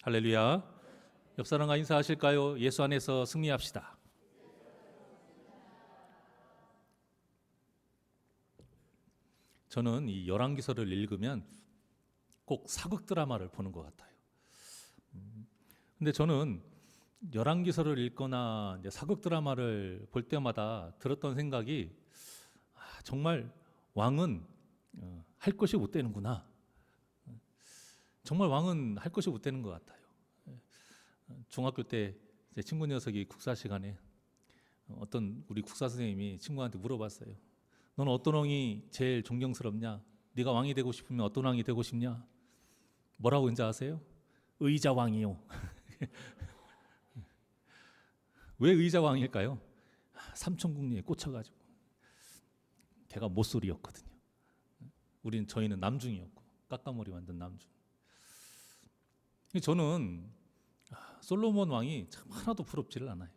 할렐루야. 옆 사람과 인사하실까요? 예수 안에서 승리합시다. 저는 이 열왕기서를 읽으면 꼭 사극 드라마를 보는 것 같아요. 근데 저는 열왕기서를 읽거나 이제 사극 드라마를 볼 때마다 들었던 생각이 정말 왕은 할 것이 못 되는구나. 정말 왕은 할 것이 못 되는 것 같아요. 중학교 때 제 친구 녀석이 국사 시간에 어떤 우리 국사 선생님이 친구한테 물어봤어요. 너는 어떤 왕이 제일 존경스럽냐? 네가 왕이 되고 싶으면 어떤 왕이 되고 싶냐? 뭐라고 인지 아세요? 의자왕이요. 왜 의자왕일까요? 삼천궁리에 꽂혀가지고 걔가 모쏠이었거든요. 저희는 남중이었고 까까머리 만든 남중. 저는 솔로몬 왕이 참 하나도 부럽지를 않아요.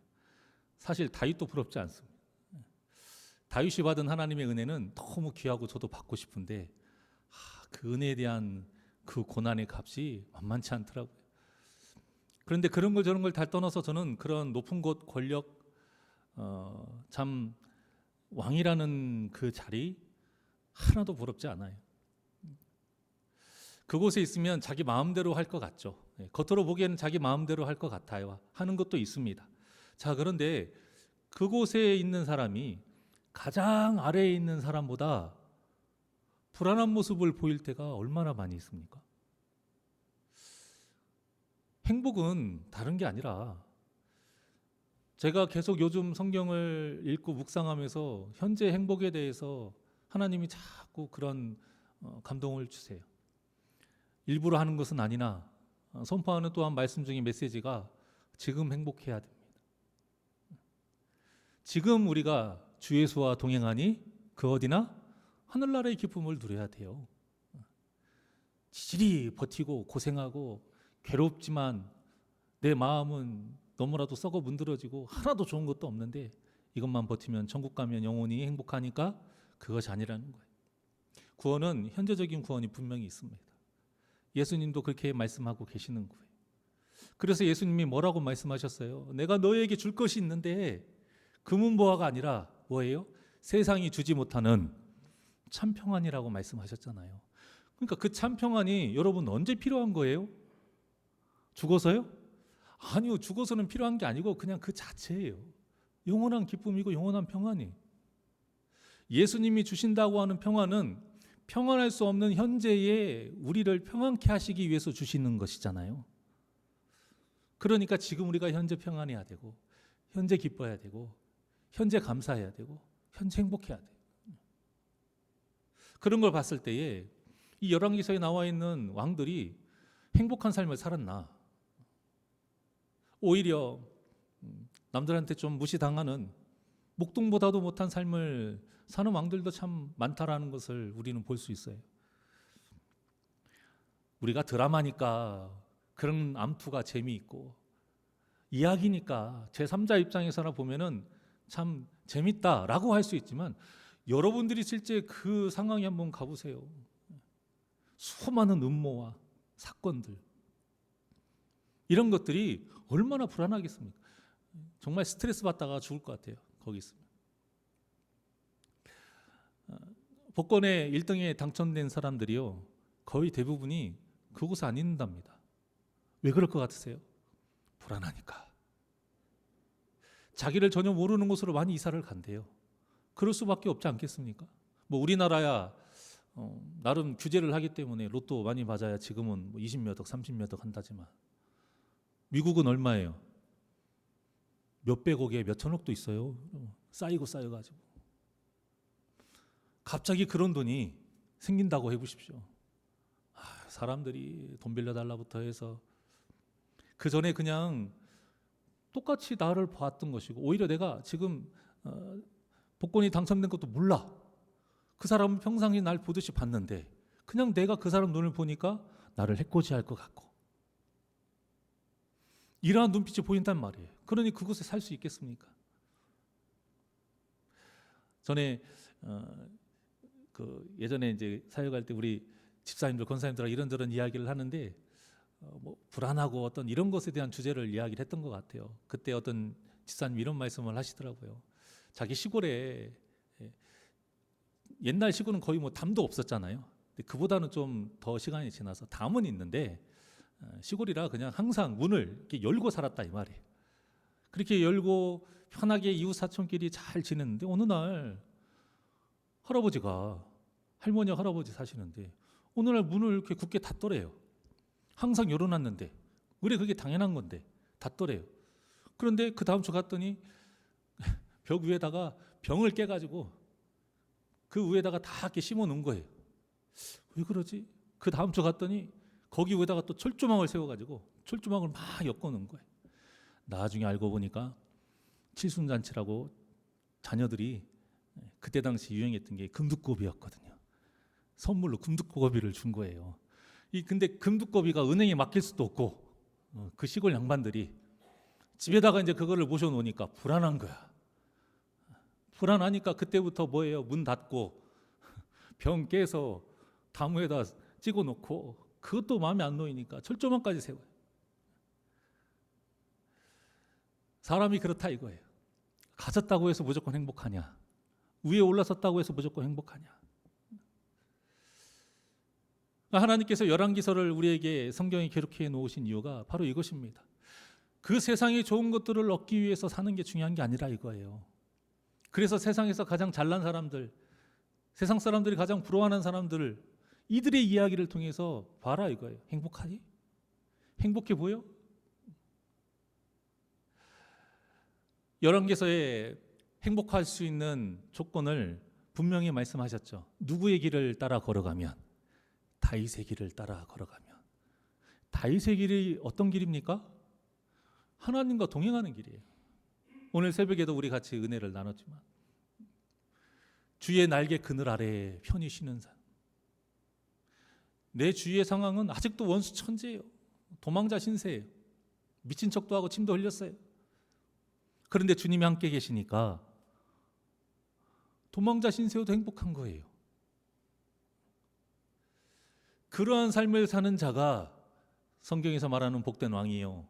사실 다윗도 부럽지 않습니다. 다윗이 받은 하나님의 은혜는 너무 귀하고 저도 받고 싶은데 그 은혜에 대한 그 고난의 값이 만만치 않더라고요. 그런데 그런 걸 저런 걸 다 떠나서 저는 그런 높은 곳 권력 참 왕이라는 그 자리 하나도 부럽지 않아요. 그곳에 있으면 자기 마음대로 할 것 같죠. 겉으로 보기에는 자기 마음대로 할 것 같아요. 하는 것도 있습니다. 자, 그런데 그곳에 있는 사람이 가장 아래에 있는 사람보다 불안한 모습을 보일 때가 얼마나 많이 있습니까? 행복은 다른 게 아니라 제가 계속 요즘 성경을 읽고 묵상하면서 현재 행복에 대해서 하나님이 자꾸 그런 감동을 주세요. 일부러 하는 것은 아니나 선포하는 또한 말씀 중인 메시지가 지금 행복해야 됩니다. 지금 우리가 주 예수와 동행하니 그 어디나 하늘나라의 기쁨을 누려야 돼요. 지질이 버티고 고생하고 괴롭지만 내 마음은 너무나도 썩어 문드러지고 하나도 좋은 것도 없는데 이것만 버티면 천국 가면 영원히 행복하니까 그것이 아니라는 거예요. 구원은 현재적인 구원이 분명히 있습니다. 예수님도 그렇게 말씀하고 계시는 거예요. 그래서 예수님이 뭐라고 말씀하셨어요? 내가 너에게 줄 것이 있는데 금은보화가 아니라 뭐예요? 세상이 주지 못하는 참평안이라고 말씀하셨잖아요. 그러니까 그 참평안이 여러분 언제 필요한 거예요? 죽어서요? 아니요, 죽어서는 필요한 게 아니고 그냥 그 자체예요. 영원한 기쁨이고 영원한 평안이. 예수님이 주신다고 하는 평안은 평안할 수 없는 현재에 우리를 평안케 하시기 위해서 주시는 것이잖아요. 그러니까 지금 우리가 현재 평안해야 되고 현재 기뻐해야 되고 현재 감사해야 되고 현재 행복해야 돼요. 그런 걸 봤을 때에 이 열왕기서에 나와 있는 왕들이 행복한 삶을 살았나? 오히려 남들한테 좀 무시당하는 목동보다도 못한 삶을 사는 왕들도 참 많다라는 것을 우리는 볼 수 있어요. 우리가 드라마니까 그런 암투가 재미있고 이야기니까 제3자 입장에서나 보면은 참 재밌다라고 할 수 있지만 여러분들이 실제 그 상황에 한번 가보세요. 수많은 음모와 사건들 이런 것들이 얼마나 불안하겠습니까? 정말 스트레스 받다가 죽을 것 같아요. 거기 있으면. 복권에 1등에 당첨된 사람들이요 거의 대부분이 그곳에 안 있는답니다. 왜 그럴 것 같으세요? 불안하니까. 자기를 전혀 모르는 곳으로 많이 이사를 간대요. 그럴 수밖에 없지 않겠습니까? 뭐 우리나라야 나름 규제를 하기 때문에 로또 많이 맞아야 지금은 뭐 20몇 억, 30몇 억 한다지만 미국은 얼마예요? 몇백억에 몇천억도 있어요. 쌓여가지고. 갑자기 그런 돈이 생긴다고 해보십시오. 사람들이 돈 빌려달라부터 해서 그 전에 그냥 똑같이 나를 봤던 것이고 오히려 내가 지금 복권이 당첨된 것도 몰라. 그 사람은 평상시 날 보듯이 봤는데 그냥 내가 그 사람 눈을 보니까 나를 해코지할 것 같고 이러한 눈빛이 보인단 말이에요. 그러니 그곳에 살 수 있겠습니까? 전에 예전에 이제 사역할 때 우리 집사님들, 권사님들하고 이런저런 이야기를 하는데 뭐 불안하고 어떤 이런 것에 대한 주제를 이야기를 했던 것 같아요. 그때 어떤 집사님 이런 말씀을 하시더라고요. 자기 시골에 옛날 시골은 거의 뭐 담도 없었잖아요. 근데 그보다는 좀 더 시간이 지나서 담은 있는데 시골이라 그냥 항상 문을 이렇게 열고 살았다 이 말이에요. 그렇게 열고 편하게 이웃 사촌끼리 잘 지냈는데 어느 날 할아버지가 할머니와 할아버지 사시는데 어느 날 문을 이렇게 굳게 닫더래요. 항상 열어놨는데 그래 그게 당연한 건데 닫더래요. 그런데 그 다음 주 갔더니 벽 위에다가 병을 깨가지고 그 위에다가 다 이렇게 심어 놓은 거예요. 왜 그러지? 그 다음 주 갔더니 거기 위에다가 또 철조망을 세워가지고 철조망을 막 엮어 놓은 거예요. 나중에 알고 보니까 칠순잔치라고 자녀들이 그때 당시 유행했던 게 금두꺼비였거든요. 선물로 금두꺼비를 준 거예요. 근데 금두꺼비가 은행에 맡길 수도 없고 그 시골 양반들이 집에다가 이제 그거를 모셔놓으니까 불안한 거야. 불안하니까 그때부터 뭐예요? 문 닫고 병 깨서 나무에다 찍어놓고 그것도 마음에 안 놓이니까 철조망까지 세워요. 사람이 그렇다 이거예요. 가졌다고 해서 무조건 행복하냐? 위에 올라섰다고 해서 무조건 행복하냐? 하나님께서 열왕기서를 우리에게 성경에 기록해 놓으신 이유가 바로 이것입니다. 그 세상의 좋은 것들을 얻기 위해서 사는 게 중요한 게 아니라 이거예요. 그래서 세상에서 가장 잘난 사람들, 세상 사람들이 가장 부러워하는 사람들, 이들의 이야기를 통해서 봐라 이거예요. 행복하니? 행복해 보여? 열왕기서에 행복할 수 있는 조건을 분명히 말씀하셨죠. 누구의 길을 따라 걸어가면? 다윗의 길을 따라 걸어가면. 다윗의 길이 어떤 길입니까? 하나님과 동행하는 길이에요. 오늘 새벽에도 우리 같이 은혜를 나눴지만 주의 날개 그늘 아래에 편히 쉬는 삶. 내 주위의 상황은 아직도 원수 천재예요. 도망자 신세예요. 미친 척도 하고 침도 흘렸어요. 그런데 주님이 함께 계시니까 도망자 신세여도 행복한 거예요. 그러한 삶을 사는 자가 성경에서 말하는 복된 왕이에요.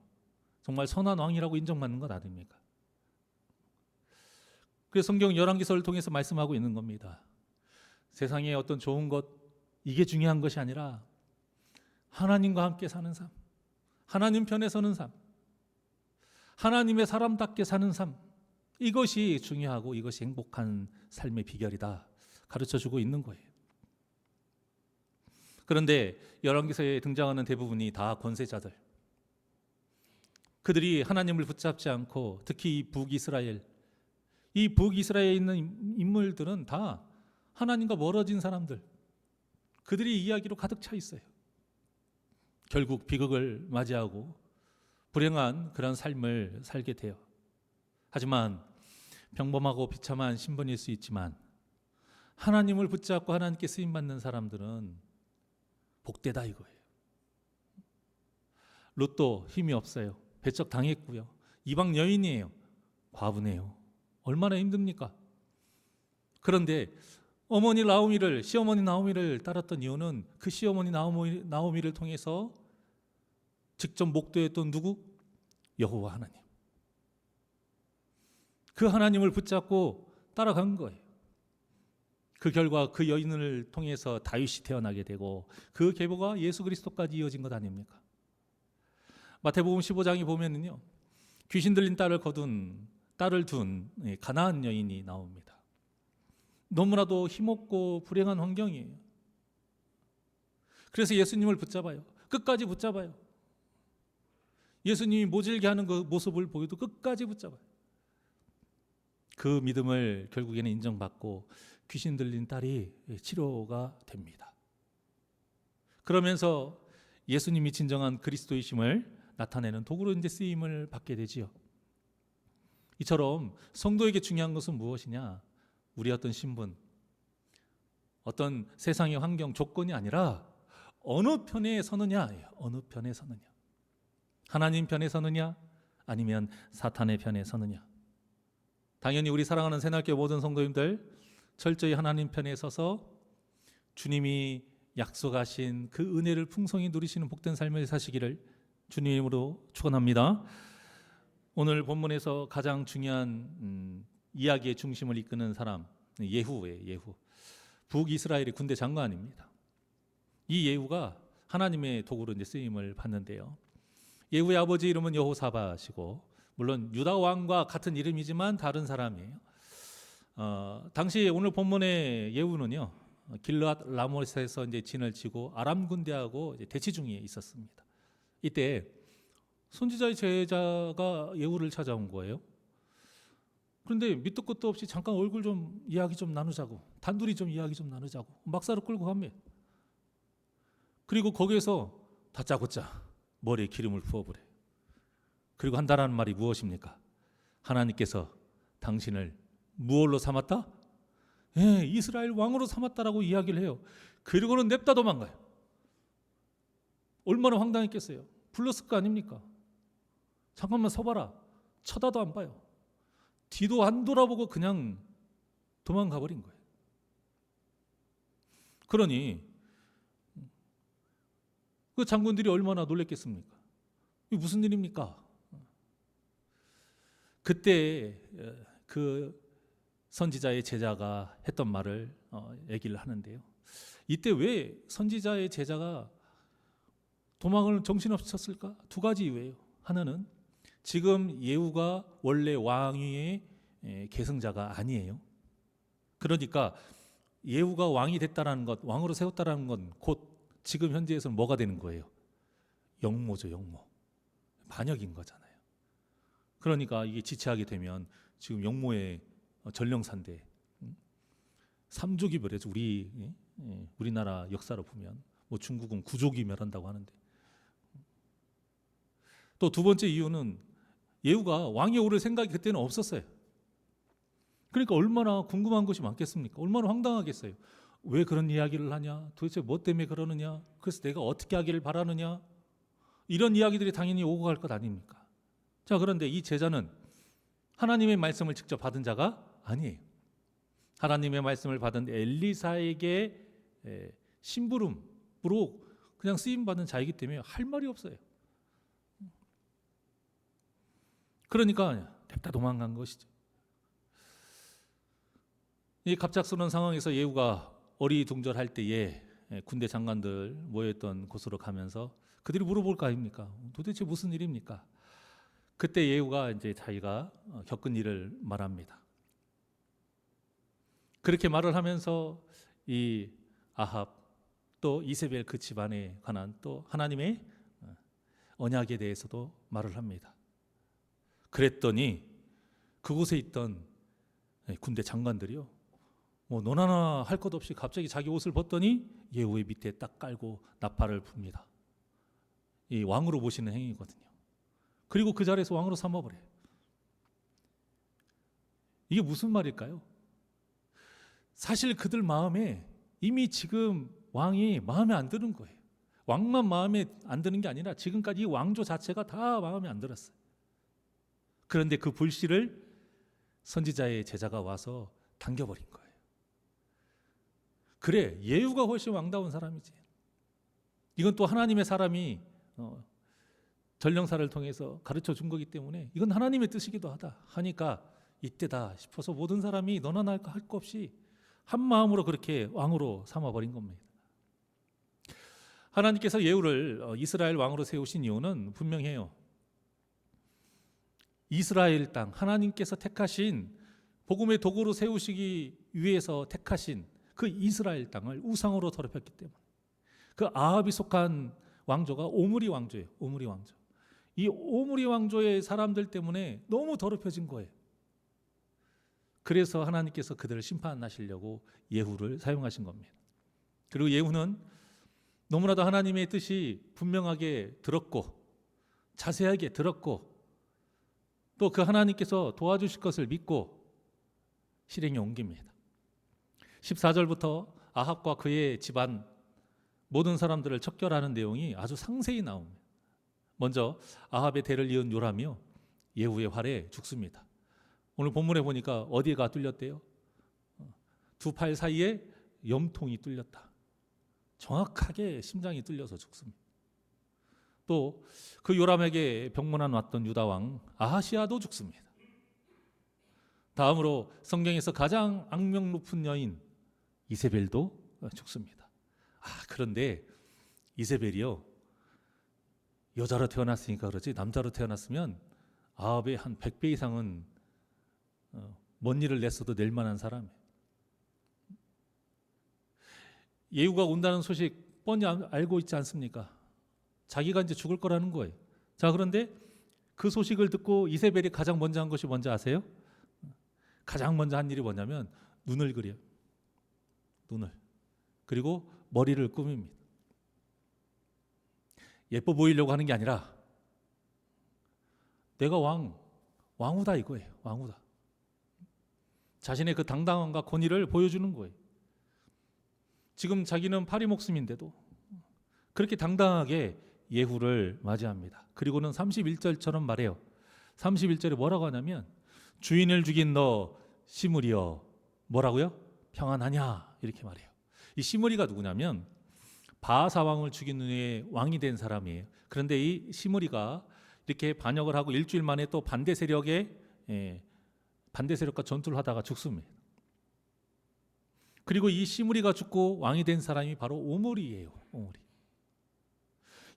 정말 선한 왕이라고 인정받는 것 아닙니까? 그래서 성경 열왕기서를 통해서 말씀하고 있는 겁니다. 세상에 어떤 좋은 것 이게 중요한 것이 아니라 하나님과 함께 사는 삶, 하나님 편에 서는 삶, 하나님의 사람답게 사는 삶, 이것이 중요하고 이것이 행복한 삶의 비결이다 가르쳐주고 있는 거예요. 그런데 열왕기서에 등장하는 대부분이 다 권세자들, 그들이 하나님을 붙잡지 않고 특히 북이스라엘, 이 북이스라엘에 있는 인물들은 다 하나님과 멀어진 사람들, 그들이 이야기로 가득 차 있어요. 결국 비극을 맞이하고 불행한 그런 삶을 살게 돼요. 하지만 평범하고 비참한 신분일 수 있지만 하나님을 붙잡고 하나님께 쓰임받는 사람들은 복되다 이거예요. 롯도 힘이 없어요. 배척 당했고요. 이방 여인이에요. 과부네요. 얼마나 힘듭니까? 그런데 어머니 나오미를, 시어머니 나오미를 따랐던 이유는 그 시어머니 나오미를 통해서 직접 목도했던 누구? 여호와 하나님. 그 하나님을 붙잡고 따라간 거예요. 그 결과 그 여인을 통해서 다윗이 태어나게 되고 그 계보가 예수 그리스도까지 이어진 것 아닙니까? 마태복음 15장에 보면은요, 귀신 들린 딸을 둔 가나안 여인이 나옵니다. 너무나도 힘없고 불행한 환경이에요. 그래서 예수님을 붙잡아요. 끝까지 붙잡아요. 예수님이 모질게 하는 그 모습을 보여도 끝까지 붙잡아요. 그 믿음을 결국에는 인정받고 귀신 들린 딸이 치료가 됩니다. 그러면서 예수님이 진정한 그리스도이심을 나타내는 도구로 이제 쓰임을 받게 되지요. 이처럼 성도에게 중요한 것은 무엇이냐? 우리 어떤 신분, 어떤 세상의 환경, 조건이 아니라 어느 편에 서느냐, 어느 편에 서느냐. 하나님 편에 서느냐, 아니면 사탄의 편에 서느냐. 당연히 우리 사랑하는 새날교회 모든 성도님들 철저히 하나님 편에 서서 주님이 약속하신 그 은혜를 풍성히 누리시는 복된 삶을 사시기를 주님 이름으로 축원합니다. 오늘 본문에서 가장 중요한 이야기의 중심을 이끄는 사람 예후예요. 예후. 북이스라엘의 군대 장관입니다. 이 예후가 하나님의 도구로 이제 쓰임을 받는데요. 예후의 아버지 이름은 여호사밧이고 물론 유다 왕과 같은 이름이지만 다른 사람이에요. 당시 오늘 본문의 예후는요 길르앗 라못에서 이제 진을 치고 아람 군대하고 이제 대치 중에 있었습니다. 이때 선지자의 제자가 예후를 찾아온 거예요. 그런데 밑도 끝도 없이 잠깐 얼굴 좀 이야기 좀 나누자고, 단둘이 좀 이야기 좀 나누자고 막사로 끌고 갑니다. 그리고 거기에서 다짜고짜 머리에 기름을 부어버려요. 그리고 한다라는 말이 무엇입니까? 하나님께서 당신을 무얼로 삼았다? 예, 이스라엘 왕으로 삼았다라고 이야기를 해요. 그리고는 냅다 도망가요. 얼마나 황당했겠어요. 불렀을 거 아닙니까? 잠깐만 서봐라. 쳐다도 안 봐요. 뒤도 안 돌아보고 그냥 도망가 버린 거예요. 그러니 그 장군들이 얼마나 놀랬겠습니까? 이게 무슨 일입니까? 그때 그 선지자의 제자가 했던 말을 얘기를 하는데요. 이때 왜 선지자의 제자가 도망을 정신없이 쳤을까? 두 가지 이유예요. 하나는 지금 예후가 원래 왕위의 계승자가 아니에요. 그러니까 예후가 왕이 됐다라는 것, 왕으로 세웠다라는 건 곧 지금 현재에서는 뭐가 되는 거예요? 영모죠, 영모. 반역인 거잖아요. 그러니까 이게 지체하게 되면 지금 영모의 전령사인데 3족이 멸해서 우리나라 역사로 보면 뭐 중국은 9족이 멸한다고 하는데 또 두 번째 이유는 예후가 왕이 오를 생각이 그때는 없었어요. 그러니까 얼마나 궁금한 것이 많겠습니까? 얼마나 황당하겠어요. 왜 그런 이야기를 하냐? 도대체 뭐 때문에 그러느냐? 그래서 내가 어떻게 하기를 바라느냐? 이런 이야기들이 당연히 오고 갈 것 아닙니까? 자, 그런데 이 제자는 하나님의 말씀을 직접 받은 자가 아니에요. 하나님의 말씀을 받은 엘리사에게 심부름으로 그냥 쓰임 받은 자이기 때문에 할 말이 없어요. 그러니까 냅다 도망간 것이죠. 이 갑작스러운 상황에서 예후가 어리둥절할 때에 군대 장관들 모였던 곳으로 가면서 그들이 물어볼 거 아닙니까? 도대체 무슨 일입니까? 그때 예후가 이제 자기가 겪은 일을 말합니다. 그렇게 말을 하면서 이 아합 또 이세벨 그 집안에 관한 또 하나님의 언약에 대해서도 말을 합니다. 그랬더니 그곳에 있던 군대 장관들이요, 뭐 너나나 할 것 없이 갑자기 자기 옷을 벗더니 예후의 밑에 딱 깔고 나팔을 붑니다. 이 왕으로 모시는 행위거든요. 그리고 그 자리에서 왕으로 삼아버려요. 이게 무슨 말일까요? 사실 그들 마음에 이미 지금 왕이 마음에 안 드는 거예요. 왕만 마음에 안 드는 게 아니라 지금까지 이 왕조 자체가 다 마음에 안 들었어요. 그런데 그 불씨를 선지자의 제자가 와서 당겨버린 거예요. 그래, 예후가 훨씬 왕다운 사람이지. 이건 또 하나님의 사람이 전령사를 통해서 가르쳐 준 거기 때문에 이건 하나님의 뜻이기도 하다 하니까 이때다 싶어서 모든 사람이 너나 나 할 거 없이 한 마음으로 그렇게 왕으로 삼아버린 겁니다. 하나님께서 예후를 이스라엘 왕으로 세우신 이유는 분명해요. 이스라엘 땅, 하나님께서 택하신 복음의 도구로 세우시기 위해서 택하신 그 이스라엘 땅을 우상으로 더럽혔기 때문에 그 아합이 속한 왕조가 오므리 왕조예요. 오므리 왕조. 이 오므리 왕조의 사람들 때문에 너무 더럽혀진 거예요. 그래서 하나님께서 그들을 심판하시려고 예후를 사용하신 겁니다. 그리고 예후는 너무나도 하나님의 뜻이 분명하게 들었고 자세하게 들었고 또 그 하나님께서 도와주실 것을 믿고 실행에 옮깁니다. 14절부터 아합과 그의 집안 모든 사람들을 척결하는 내용이 아주 상세히 나옵니다. 먼저 아합의 대를 이은 요람이요 예후의 활에 죽습니다. 오늘 본문에 보니까 어디가 뚫렸대요? 두 팔 사이에 염통이 뚫렸다. 정확하게 심장이 뚫려서 죽습니다. 또 그 요람에게 병문안 왔던 유다 왕 아하시아도 죽습니다. 다음으로 성경에서 가장 악명 높은 여인 이세벨도 죽습니다. 그런데 이세벨이요, 여자로 태어났으니까 그러지 남자로 태어났으면 아합의 한 100배 이상은 뭔 일을 냈어도 낼 만한 사람이에요. 예후가 온다는 소식 뻔히 알고 있지 않습니까? 자기가 이제 죽을 거라는 거예요. 자, 그런데 그 소식을 듣고 이세벨이 가장 먼저 한 것이 뭔지 아세요? 가장 먼저 한 일이 뭐냐면 눈을 그려요. 눈을. 그리고 머리를 꾸밉니다. 예뻐 보이려고 하는 게 아니라 내가 왕후다 이거예요. 왕후다. 자신의 그 당당함과 권위를 보여주는 거예요. 지금 자기는 파리 목숨인데도 그렇게 당당하게 예후를 맞이합니다. 그리고는 31절처럼 말해요. 31절에 뭐라고 하냐면 주인을 죽인 너 시므리여 뭐라고요? 평안하냐 이렇게 말해요. 이 시므리가 누구냐면 바하사 왕을 죽인 후에 왕이 된 사람이에요. 그런데 이 시므리가 이렇게 반역을 하고 일주일 만에 또 반대 세력과 전투를 하다가 죽습니다. 그리고 이 시므리가 죽고 왕이 된 사람이 바로 오므리예요. 오므리.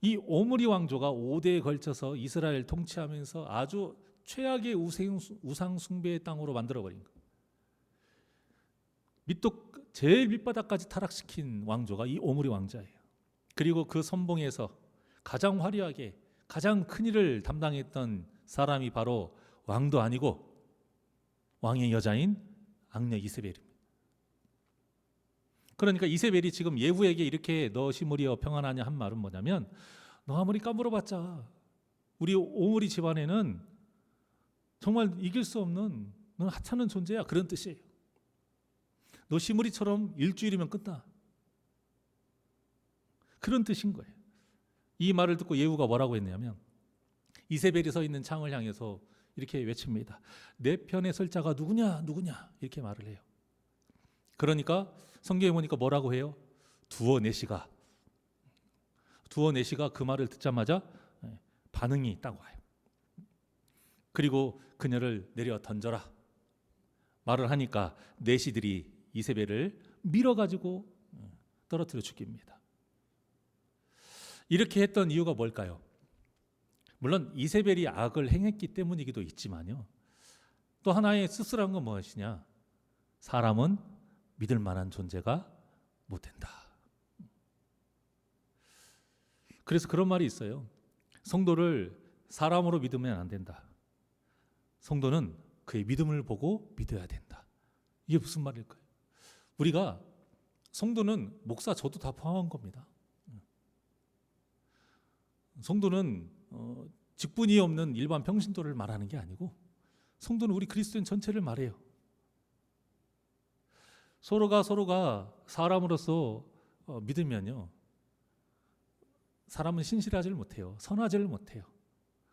이 오므리 왕조가 5대에 걸쳐서 이스라엘 통치하면서 아주 최악의 우상 숭배의 땅으로 만들어버린 거예요. 제일 밑바닥까지 타락시킨 왕조가 이 오므리 왕자예요. 그리고 그 선봉에서 가장 화려하게 가장 큰 일을 담당했던 사람이 바로 왕도 아니고 왕의 여자인 악녀 이세벨입니다. 그러니까 이세벨이 지금 예후에게 이렇게 너 시므리여 평안하냐 한 말은 뭐냐면 너 아무리 까불어봤자 우리 오므리 집안에는 정말 이길 수 없는 넌 하찮은 존재야 그런 뜻이에요. 너 시므리처럼 일주일이면 끝나 그런 뜻인 거예요. 이 말을 듣고 예후가 뭐라고 했냐면 이세벨이 서 있는 창을 향해서 이렇게 외칩니다. 내 편에 설 자가 누구냐 누구냐 이렇게 말을 해요. 그러니까 성경에 보니까 뭐라고 해요? 두어 내시가 그 말을 듣자마자 반응이 있다고 해요. 그리고 그녀를 내려 던져라 말을 하니까 내시들이 이세벨을 밀어가지고 떨어뜨려 죽입니다. 이렇게 했던 이유가 뭘까요? 물론 이세벨이 악을 행했기 때문이기도 있지만요. 또 하나의 쓸쓸한 건 무엇이냐? 사람은 믿을 만한 존재가 못 된다. 그래서 그런 말이 있어요. 성도를 사람으로 믿으면 안 된다. 성도는 그의 믿음을 보고 믿어야 된다. 이게 무슨 말일까요? 우리가 성도는 목사 저도 다 포함한 겁니다. 성도는 직분이 없는 일반 평신도를 말하는 게 아니고 성도는 우리 그리스도인 전체를 말해요. 서로가 사람으로서 믿으면요. 사람은 신실하지를 못해요. 선하지를 못해요.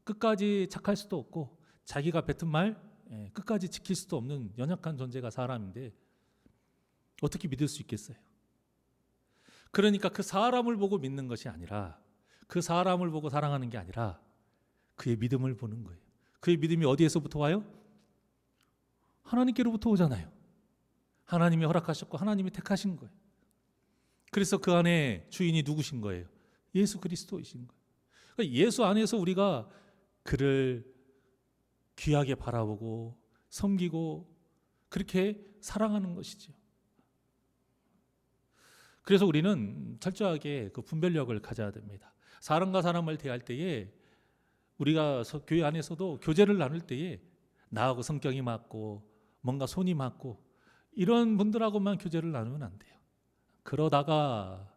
끝까지 착할 수도 없고 자기가 뱉은 말 끝까지 지킬 수도 없는 연약한 존재가 사람인데 어떻게 믿을 수 있겠어요? 그러니까 그 사람을 보고 믿는 것이 아니라 그 사람을 보고 사랑하는 게 아니라 그의 믿음을 보는 거예요. 그의 믿음이 어디에서부터 와요? 하나님께로부터 오잖아요. 하나님이 허락하셨고 하나님이 택하신 거예요. 그래서 그 안에 주인이 누구신 거예요? 예수 그리스도이신 거예요. 그러니까 예수 안에서 우리가 그를 귀하게 바라보고 섬기고 그렇게 사랑하는 것이죠. 그래서 우리는 철저하게 그 분별력을 가져야 됩니다. 사람과 사람을 대할 때에 우리가 교회 안에서도 교제를 나눌 때에 나하고 성격이 맞고 뭔가 손이 맞고 이런 분들하고만 교제를 나누면 안 돼요. 그러다가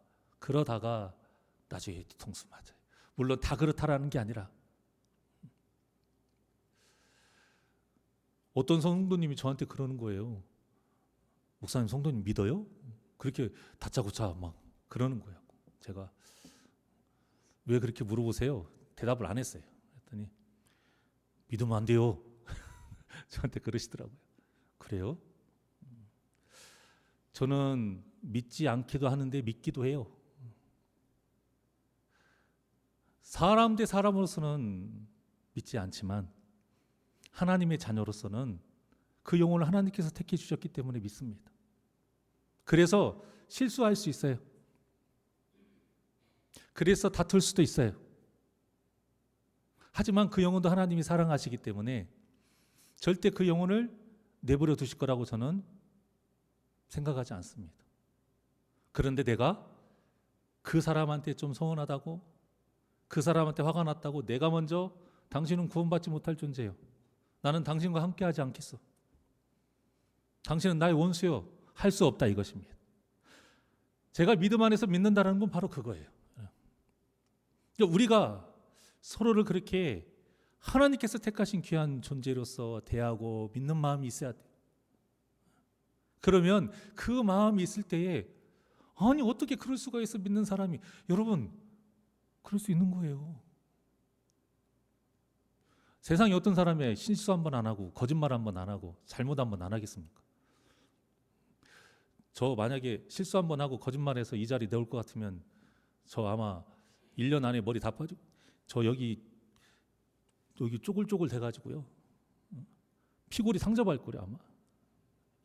나중에 뒤통수 맞아요. 물론 다 그렇다라는 게 아니라 어떤 성도님이 저한테 그러는 거예요. 목사님 성도님 믿어요? 그렇게 다짜고짜 막 그러는 거예요. 제가 왜 그렇게 물어보세요? 대답을 안 했어요. 그랬더니 믿으면 안 돼요. 저한테 그러시더라고요. 그래요? 저는 믿지 않기도 하는데 믿기도 해요. 사람 대 사람으로서는 믿지 않지만 하나님의 자녀로서는 그 영혼을 하나님께서 택해 주셨기 때문에 믿습니다. 그래서 실수할 수 있어요. 그래서 다툴 수도 있어요. 하지만 그 영혼도 하나님이 사랑하시기 때문에 절대 그 영혼을 내버려 두실 거라고 저는 생각하지 않습니다. 그런데 내가 그 사람한테 좀 서운하다고, 그 사람한테 화가 났다고 내가 먼저 당신은 구원받지 못할 존재요, 나는 당신과 함께하지 않겠어, 당신은 나의 원수요, 할 수 없다, 이것입니다. 제가 믿음 안에서 믿는다는 건 바로 그거예요. 우리가 서로를 그렇게 하나님께서 택하신 귀한 존재로서 대하고 믿는 마음이 있어야 돼요. 그러면 그 마음이 있을 때에 아니 어떻게 그럴 수가 있어, 믿는 사람이. 여러분, 그럴 수 있는 거예요. 세상에 어떤 사람이 실수 한 번 안 하고 거짓말 한 번 안 하고 잘못 한 번 안 하겠습니까? 저 만약에 실수 한 번 하고 거짓말해서 이 자리 내올 것 같으면 저 아마 1년 안에 머리 다 빠지고, 저 여기 쪼글쪼글 돼가지고요, 피골이 상접할 거래 아마.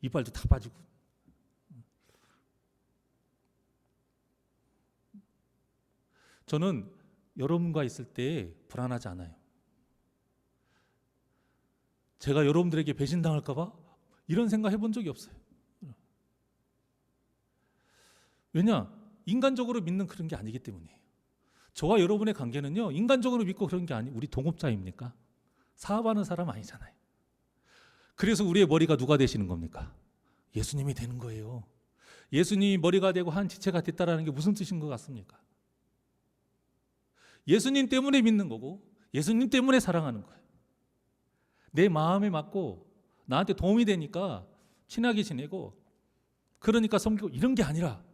이빨도 다 빠지고. 저는 여러분과 있을 때 불안하지 않아요. 제가 여러분들에게 배신당할까 봐 이런 생각 해본 적이 없어요. 왜냐? 인간적으로 믿는 그런 게 아니기 때문이에요. 저와 여러분의 관계는요, 인간적으로 믿고 그런 게 아니, 우리 동업자입니까? 사업하는 사람 아니잖아요. 그래서 우리의 머리가 누가 되시는 겁니까? 예수님이 되는 거예요. 예수님이 머리가 되고 한 지체가 됐다라는 게 무슨 뜻인 것 같습니까? 예수님 때문에 믿는 거고 예수님 때문에 사랑하는 거예요. 내 마음에 맞고 나한테 도움이 되니까 친하게 지내고 그러니까 섬기고 이런 게 아니라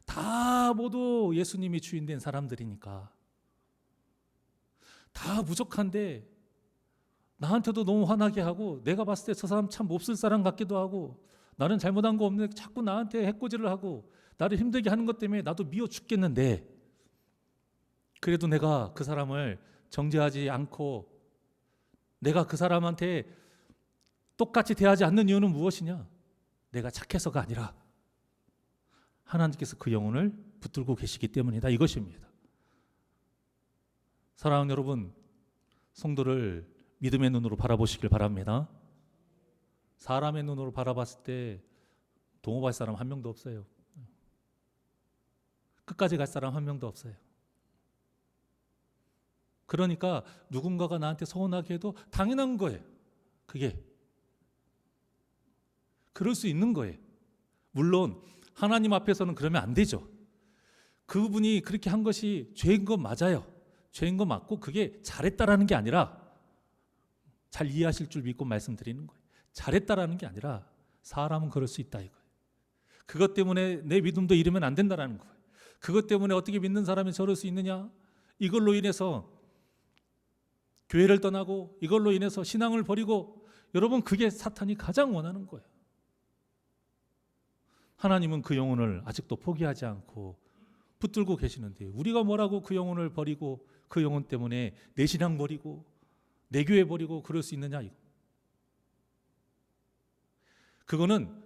다 모두 예수님이 주인된 사람들이니까 다 부족한데 나한테도 너무 화나게 하고 내가 봤을 때 저 사람 참 몹쓸 사람 같기도 하고 나는 잘못한 거 없는데 자꾸 나한테 해코지를 하고 나를 힘들게 하는 것 때문에 나도 미워 죽겠는데 그래도 내가 그 사람을 정죄하지 않고 내가 그 사람한테 똑같이 대하지 않는 이유는 무엇이냐? 내가 착해서가 아니라 하나님께서 그 영혼을 붙들고 계시기 때문이다, 이것입니다. 사랑하는 여러분, 성도를 믿음의 눈으로 바라보시길 바랍니다. 사람의 눈으로 바라봤을 때 동업할 사람 한 명도 없어요. 끝까지 갈 사람 한 명도 없어요. 그러니까 누군가가 나한테 서운하게 해도 당연한 거예요. 그게 그럴 수 있는 거예요. 물론 하나님 앞에서는 그러면 안 되죠. 그분이 그렇게 한 것이 죄인 건 맞아요. 죄인 건 맞고 그게 잘했다라는 게 아니라, 잘 이해하실 줄 믿고 말씀드리는 거예요. 잘했다라는 게 아니라 사람은 그럴 수 있다, 이거예요. 그것 때문에 내 믿음도 잃으면 안 된다라는 거예요. 그것 때문에 어떻게 믿는 사람이 저럴 수 있느냐? 이걸로 인해서 교회를 떠나고 이걸로 인해서 신앙을 버리고, 여러분 그게 사탄이 가장 원하는 거예요. 하나님은 그 영혼을 아직도 포기하지 않고 붙들고 계시는데 우리가 뭐라고 그 영혼을 버리고 그 영혼 때문에 내 신앙 버리고 내 교회 버리고 그럴 수 있느냐, 이거. 그거는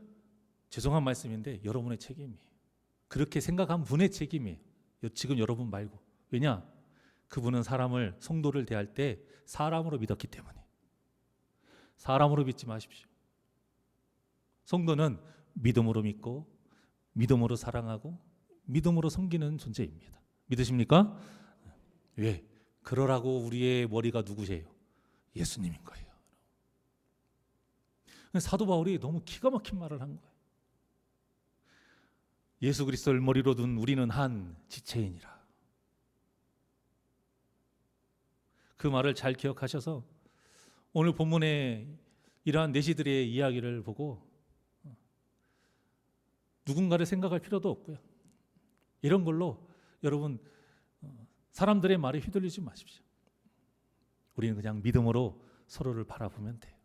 죄송한 말씀인데 여러분의 책임이에요. 그렇게 생각한 분의 책임이에요. 지금 여러분 말고. 왜냐? 그분은 사람을, 성도를 대할 때 사람으로 믿었기 때문에. 사람으로 믿지 마십시오. 성도는 믿음으로 믿고 믿음으로 사랑하고 믿음으로 섬기는 존재입니다. 믿으십니까? 왜? 그러라고 우리의 머리가 누구세요? 예수님인 거예요. 사도 바울이 너무 기가 막힌 말을 한 거예요. 예수 그리스도를 머리로 둔 우리는 한 지체이니라. 그 말을 잘 기억하셔서 오늘 본문에 이러한 내시들의 이야기를 보고 누군가를 생각할 필요도 없고요. 이런 걸로 여러분 사람들의 말에 휘둘리지 마십시오. 우리는 그냥 믿음으로 서로를 바라보면 돼요.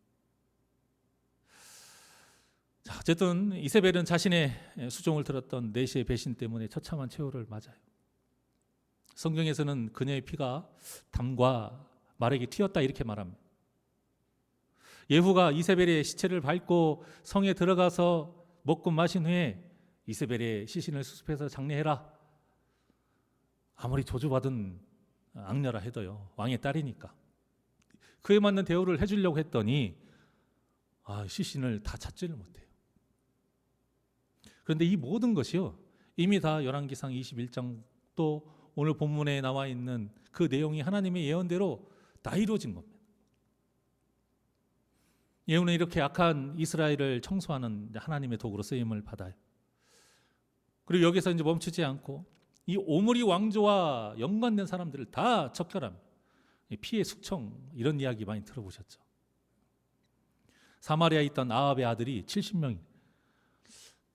자, 어쨌든 이세벨은 자신의 수종을 들었던 내시의 배신 때문에 처참한 최후를 맞아요. 성경에서는 그녀의 피가 담과 말에게 튀었다 이렇게 말합니다. 예후가 이세벨의 시체를 밟고 성에 들어가서 먹고 마신 후에 이세벨의 시신을 수습해서 장례해라. 아무리 저주받은 악녀라 해도요, 왕의 딸이니까 그에 맞는 대우를 해주려고 했더니 시신을 다 찾지를 못해요. 그런데 이 모든 것이요, 이미 다 열왕기상 21장 또 오늘 본문에 나와 있는 그 내용이 하나님의 예언대로 다 이루어진 겁니다. 예후는 이렇게 악한 이스라엘을 청소하는 하나님의 도구로 쓰임을 받아요. 그리고 여기서 이제 멈추지 않고 이 오므리 왕조와 연관된 사람들을 다 척결합니다. 피해 숙청 이런 이야기 많이 들어보셨죠. 사마리아에 있던 아합의 아들이 70명이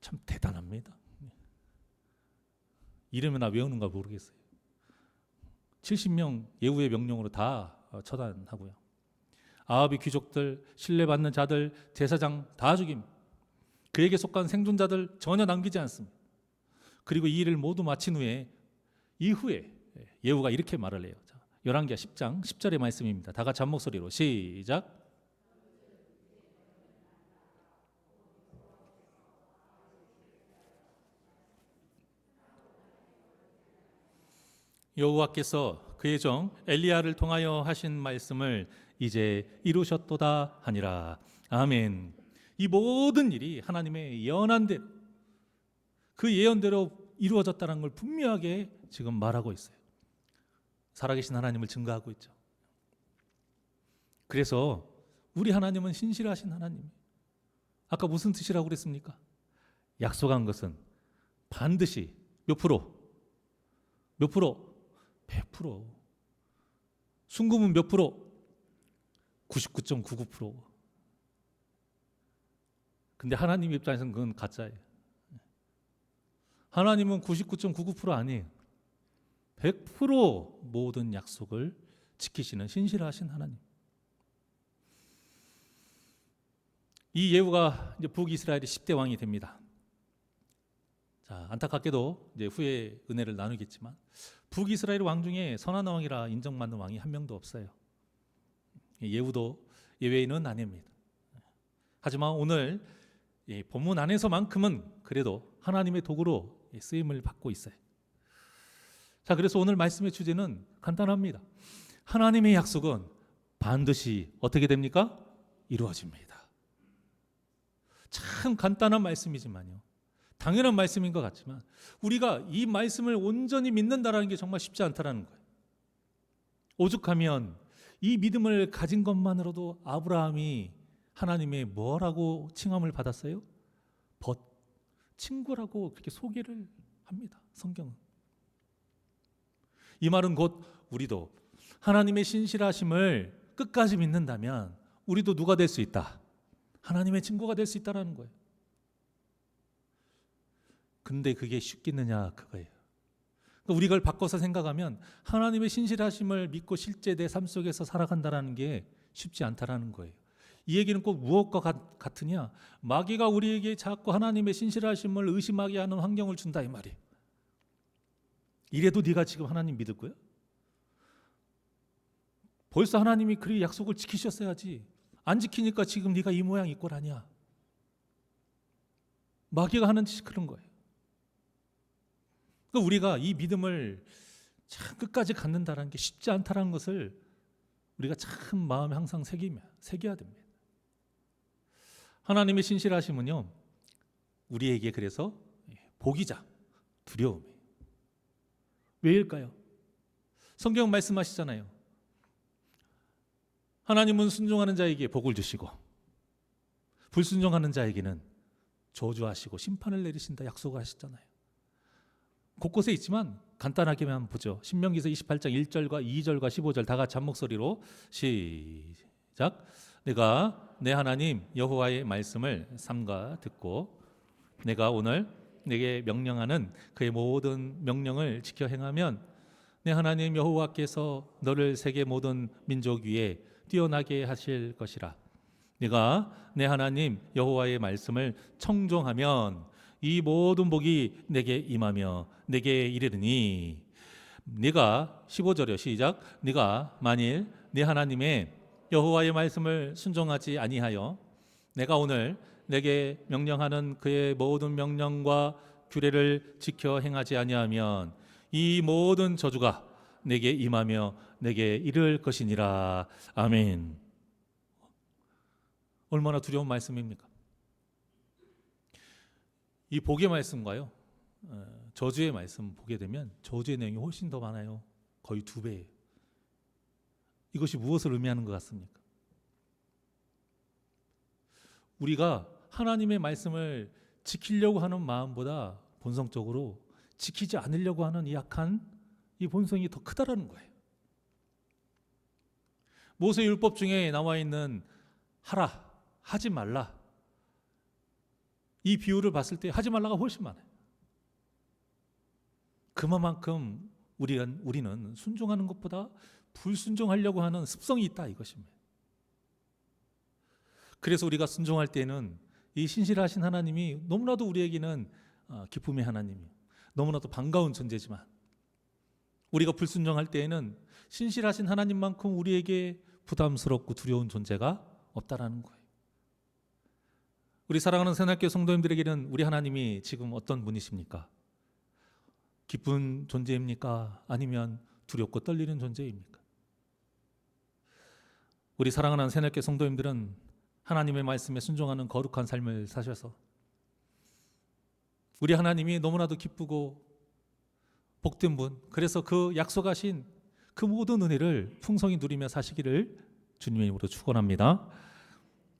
참 대단합니다. 이름이나 외우는가 모르겠어요. 70명 예후의 명령으로 다 처단하고요. 아합의 귀족들, 신뢰받는 자들, 제사장 다 죽입니다. 그에게 속한 생존자들 전혀 남기지 않습니다. 그리고 이 일을 모두 마친 이후에 예후가 이렇게 말을 해요. 열왕기하 10장 10절의 말씀입니다. 다 같이 한 목소리로 시작. 여호와께서 그의 종 엘리야를 통하여 하신 말씀을 이제 이루셨도다 하니라. 아멘. 이 모든 일이 하나님의 예언한 대로, 그 예언대로 이루어졌다는 걸 분명하게 지금 말하고 있어요. 살아계신 하나님을 증거하고 있죠. 그래서 우리 하나님은 신실하신 하나님. 아까 무슨 뜻이라고 그랬습니까? 약속한 것은 반드시 몇 프로? 몇 프로? 100%. 순금은 몇 프로? 99.99%. 근데 하나님 입장에서는 그건 가짜예요. 하나님은 99.99% 아니에요. 100% 모든 약속을 지키시는 신실하신 하나님. 이 예후가 이제 북이스라엘의 10대 왕이 됩니다. 자, 안타깝게도 이제 후에 은혜를 나누겠지만 북이스라엘 왕 중에 선한 왕이라 인정받는 왕이 한 명도 없어요. 예후도 예외는 아닙니다. 하지만 오늘 본문 안에서만큼은 그래도 하나님의 도구로 쓰임을 받고 있어요. 자, 그래서 오늘 말씀의 주제는 간단합니다. 하나님의 약속은 반드시 어떻게 됩니까? 이루어집니다. 참 간단한 말씀이지만요, 당연한 말씀인 것 같지만 우리가 이 말씀을 온전히 믿는다는 게 정말 쉽지 않다는 거예요. 오죽하면 이 믿음을 가진 것만으로도 아브라함이 하나님의 뭐라고 칭함을 받았어요? 친구라고 그렇게 소개를 합니다. 성경은. 이 말은 곧 우리도 하나님의 신실하심을 끝까지 믿는다면 우리도 누가 될 수 있다? 하나님의 친구가 될 수 있다는 거예요. 근데 그게 쉽겠느냐 그거예요. 그러니까 우리가 이걸 바꿔서 생각하면 하나님의 신실하심을 믿고 실제 내 삶 속에서 살아간다는 게 쉽지 않다는 거예요. 이 얘기는 꼭 무엇과 같으냐? 마귀가 우리에게 자꾸 하나님의 신실하심을 의심하게 하는 환경을 준다 이 말이에요. 이래도 네가 지금 하나님 믿을 거야? 벌써 하나님이 그 약속을 지키셨어야지. 안 지키니까 지금 네가 이 모양 이 꼴 아니야. 마귀가 하는 짓이 그런 거예요. 그러니까 우리가 이 믿음을 참 끝까지 갖는다는 게 쉽지 않다는 것을 우리가 참 마음에 항상 새겨야 됩니다. 하나님의 신실하심은요, 우리에게 그래서 복이자 두려움이에요. 왜일까요? 성경 말씀하시잖아요. 하나님은 순종하는 자에게 복을 주시고 불순종하는 자에게는 저주하시고 심판을 내리신다 약속을 하셨잖아요. 곳곳에 있지만 간단하게만 보죠. 신명기서 28장 1절과 2절과 15절 다 같이 한 목소리로 시작. 내가 내 하나님 여호와의 말씀을 삼가 듣고 내가 오늘 내게 명령하는 그의 모든 명령을 지켜 행하면 내 하나님 여호와께서 너를 세계 모든 민족 위에 뛰어나게 하실 것이라. 내가 내 하나님 여호와의 말씀을 청종하면 이 모든 복이 내게 임하며 내게 이르르니 네가 15절이요. 시작. 네가 만일 네 하나님의 여호와의 말씀을 순종하지 아니하여 내가 오늘 내게 명령하는 그의 모든 명령과 규례를 지켜 행하지 아니하면 이 모든 저주가 내게 임하며 내게 이를 것이니라. 아멘. 얼마나 두려운 말씀입니까? 이 복의 말씀과요, 저주의 말씀 보게 되면 저주의 내용이 훨씬 더 많아요. 거의 2배예요. 이것이 무엇을 의미하는 것 같습니까? 우리가 하나님의 말씀을 지키려고 하는 마음보다 본성적으로 지키지 않으려고 하는 이 약한 이 본성이 더 크다라는 거예요. 모세 율법 중에 나와 있는 하라, 하지 말라, 이 비유를 봤을 때 하지 말라가 훨씬 많아요. 그만큼 우리는 순종하는 것보다 불순종하려고 하는 습성이 있다, 이것입니다. 그래서 우리가 순종할 때는 이 신실하신 하나님이 너무나도 우리에게는 기쁨의 하나님이요, 너무나도 반가운 존재지만 우리가 불순종할 때에는 신실하신 하나님만큼 우리에게 부담스럽고 두려운 존재가 없다라는 거예요. 우리 사랑하는 새날교회 성도님들에게는 우리 하나님이 지금 어떤 분이십니까? 기쁜 존재입니까? 아니면 두렵고 떨리는 존재입니까? 우리 사랑하는 새날교회 성도님들은 하나님의 말씀에 순종하는 거룩한 삶을 사셔서 우리 하나님이 너무나도 기쁘고 복된 분, 그래서 그 약속하신 그 모든 은혜를 풍성히 누리며 사시기를 주님의 이름으로 축원합니다.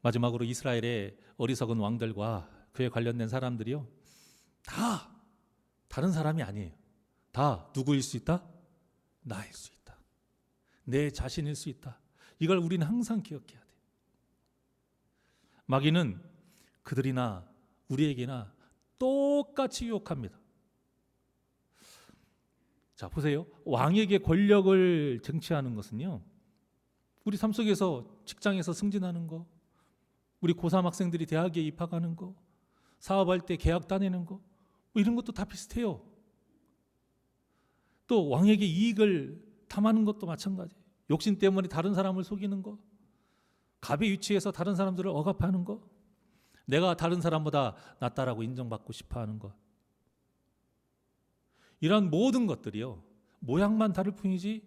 마지막으로 이스라엘의 어리석은 왕들과 그에 관련된 사람들이요, 다 다른 사람이 아니에요. 다 누구일 수 있다? 나일 수 있다. 내 자신일 수 있다. 이걸 우리는 항상 기억해야 돼요. 마귀는 그들이나 우리에게나 똑같이 유혹합니다. 자, 보세요. 왕에게 권력을 쟁취하는 것은요, 우리 삶 속에서 직장에서 승진하는 거, 우리 고3 학생들이 대학에 입학하는 거, 사업할 때 계약 따내는 거, 이런 것도 다 비슷해요. 또 왕에게 이익을 탐하는 것도 마찬가지예요. 욕심 때문에 다른 사람을 속이는 거, 갑의 위치에서 다른 사람들을 억압하는 거, 내가 다른 사람보다 낫다라고 인정받고 싶어하는 것, 이런 모든 것들이요, 모양만 다를 뿐이지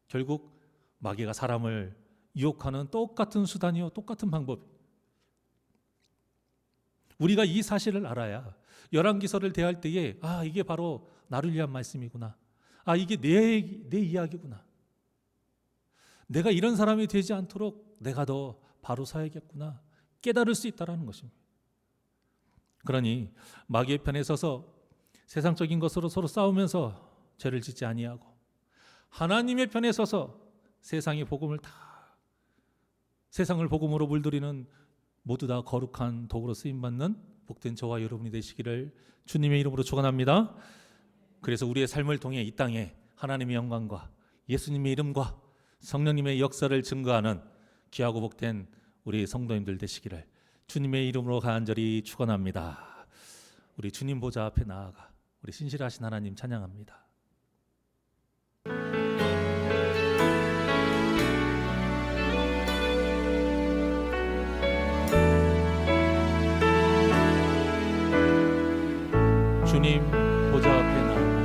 결국 마귀가 사람을 유혹하는 똑같은 수단이요, 똑같은 방법이에요. 우리가 이 사실을 알아야 열왕기서를 대할 때에 이게 바로 나를 위한 말씀이구나, 이게 내 이야기구나, 내가 이런 사람이 되지 않도록 내가 더 바로 서야겠구나 깨달을 수 있다는 것입니다. 그러니 마귀의 편에 서서 세상적인 것으로 서로 싸우면서 죄를 짓지 아니하고 하나님의 편에 서서 세상의 복음을 세상을 복음으로 물들이는 모두 다 거룩한 도구로 쓰임받는 복된 저와 여러분이 되시기를 주님의 이름으로 축원합니다. 그래서 우리의 삶을 통해 이 땅에 하나님의 영광과 예수님의 이름과 성령님의 역사를 증거하는 귀하고 복된 우리 성도님들 되시기를 주님의 이름으로 간절히 축원합니다. 우리 주님 보좌 앞에 나아가 우리 신실하신 하나님 찬양합니다. 주님 보좌 앞에 나아가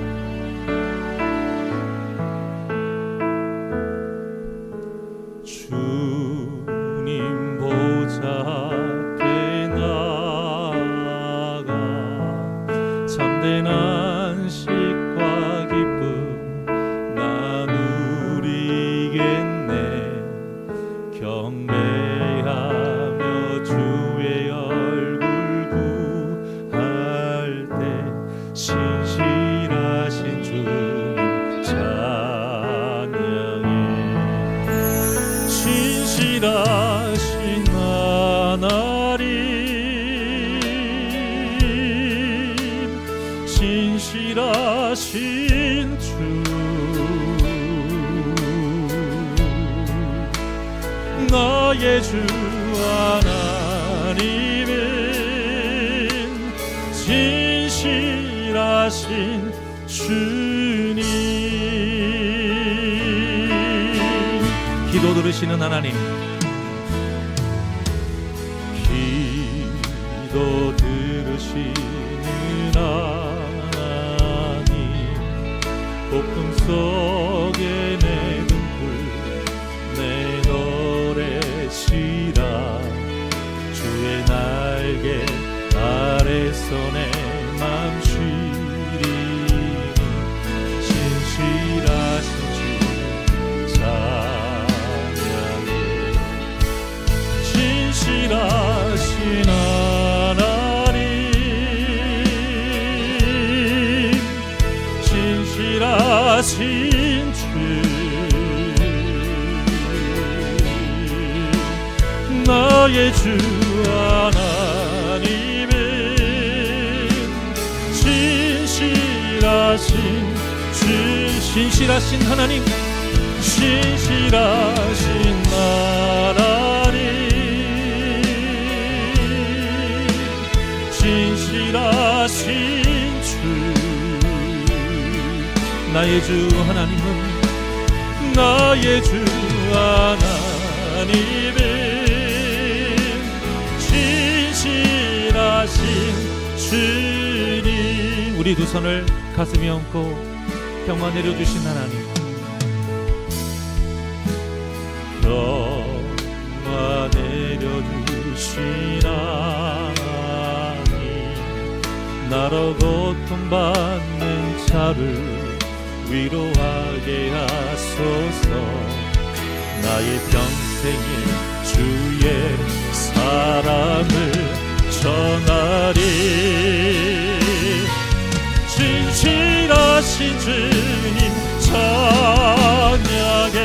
주님 보좌 앞에 나아가 참된 안식과 기쁨 나누리겠네. 경배하며 주의 얼굴 구할 때 신실하신 주님 찬양해. 신실하신 하나님, 신실하신 주, 나의 주 하나님은 신실하신 주님. 기도 들으시는 하나님, 기도 들으시는 하나님, 폭풍 속에 내 등불 내 노래시라. 주의 날개 아래서 내 맘 쉬리니 신실하신 주 찬양해. 신실하신 하나님, 신실하신 주 나의 주 하나님은 신실하신 주, 신실하신 하나님, 신실하신 하나님, 신실하신 주 나의 주 하나님은, 나의 주 하나님은 신실하신 주님. 우리 두 손을 가슴에 얹고 평화 내려주신 하나님, 평화 내려주신 하나님, 나로 고통받는 자를 위로하게 하소서. 나의 평생에 주의 사랑을 전하리. 신실하신 주님 찬양해.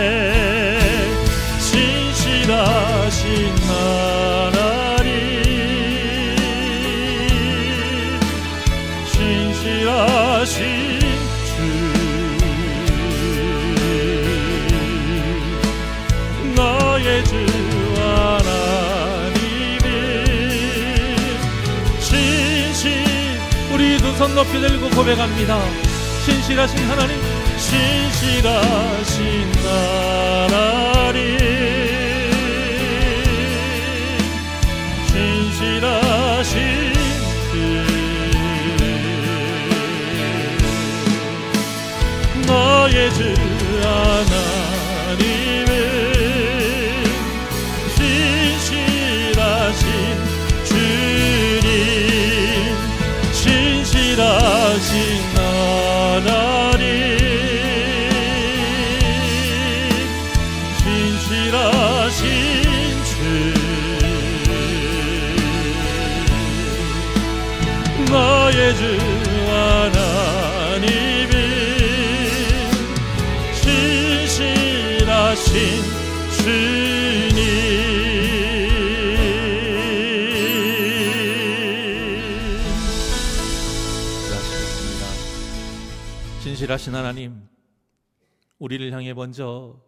신실하신 하나님, 신실하신 주 나의 주 하나님은 우리 두 손 높이 들고 고백합니다. 신실하신 하나님, 신실하신 하나님, 신실하신 주 나의 주 하나님은 신실하신 주님, 신실하신 하나님, 신실하신 주 나의 주 하나님은 신실하신 주님. 신실하신 하나님, 우리를 향해 먼저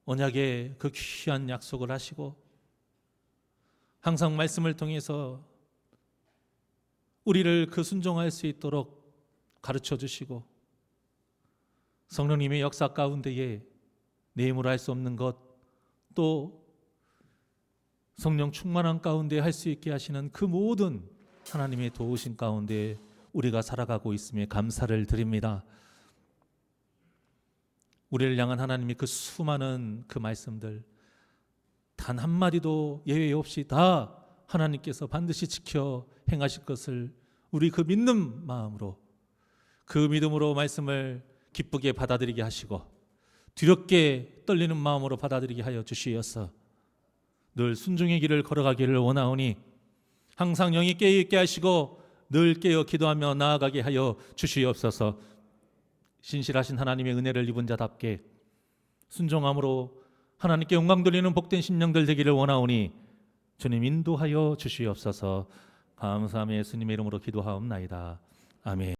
언약의 그 귀한 약속을 하시고 항상 말씀을 통해서 우리를 그 순종할 수 있도록 가르쳐 주시고 성령님의 역사 가운데에 내 힘으로 할 수 없는 것, 또 성령 충만한 가운데 할 수 있게 하시는 그 모든 하나님의 도우심 가운데 우리가 살아가고 있음에 감사를 드립니다. 우리를 향한 하나님의 그 수많은 그 말씀들 단 한마디도 예외 없이 다 하나님께서 반드시 지켜 행하실 것을 우리 그 믿는 마음으로, 그 믿음으로 말씀을 기쁘게 받아들이게 하시고 두렵게 떨리는 마음으로 받아들이게 하여 주시어서 늘 순종의 길을 걸어가기를 원하오니 항상 영이 깨어있게 하시고 늘 깨어 기도하며 나아가게 하여 주시옵소서. 신실하신 하나님의 은혜를 입은 자답게 순종함으로 하나님께 영광 돌리는 복된 심령들 되기를 원하오니 주님 인도하여 주시옵소서. 감사하며 예수님의 이름으로 기도하옵나이다. 아멘.